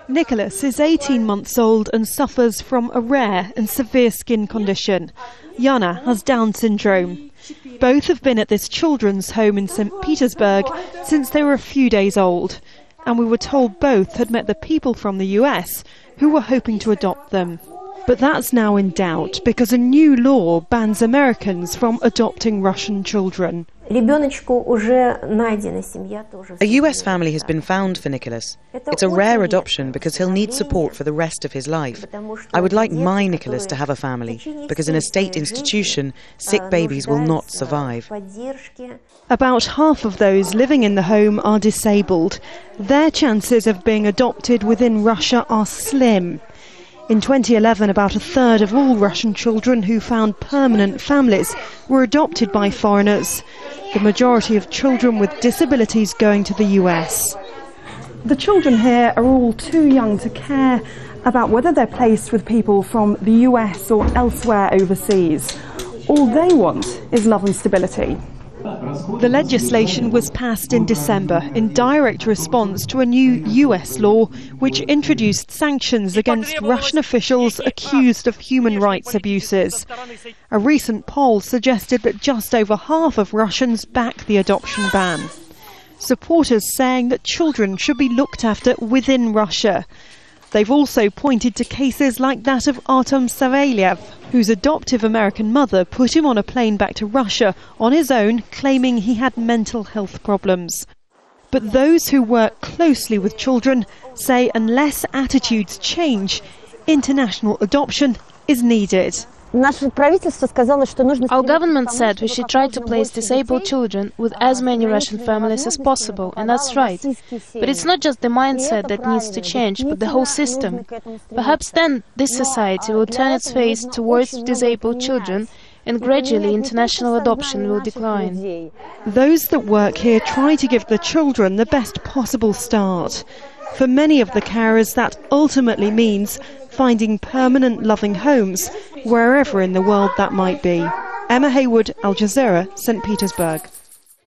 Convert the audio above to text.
Nicholas is 18 months old and suffers from a rare and severe skin condition. Jana has Down syndrome. Both have been at this children's home in St. Petersburg since they were a few days old, and we were told both had met the people from the US who were hoping to adopt them. But that's now in doubt because a new law bans Americans from adopting Russian children. A US family has been found for Nicholas. It's a rare adoption because he'll need support for the rest of his life. I would like my Nicholas to have a family because in a state institution, sick babies will not survive. About half of those living in the home are disabled. Their chances of being adopted within Russia are slim. In 2011, about a third of all Russian children who found permanent families were adopted by foreigners, the majority of children with disabilities going to the US. The children here are all too young to care about whether they're placed with people from the US or elsewhere overseas. All they want is love and stability. The legislation was passed in December in direct response to a new US law which introduced sanctions against Russian officials accused of human rights abuses. A recent poll suggested that just over half of Russians back the adoption ban. Supporters saying that children should be looked after within Russia. They've also pointed to cases like that of Artem Savelyev, whose adoptive American mother put him on a plane back to Russia on his own, claiming he had mental health problems. But those who work closely with children say unless attitudes change, international adoption is needed. Our government said we should try to place disabled children with as many Russian families as possible, and that's right. But it's not just the mindset that needs to change, but the whole system. Perhaps then this society will turn its face towards disabled children, and gradually international adoption will decline. Those that work here try to give the children the best possible start. For many of the carers, that ultimately means finding permanent loving homes wherever in the world that might be. Emma Haywood, Al Jazeera, St. Petersburg.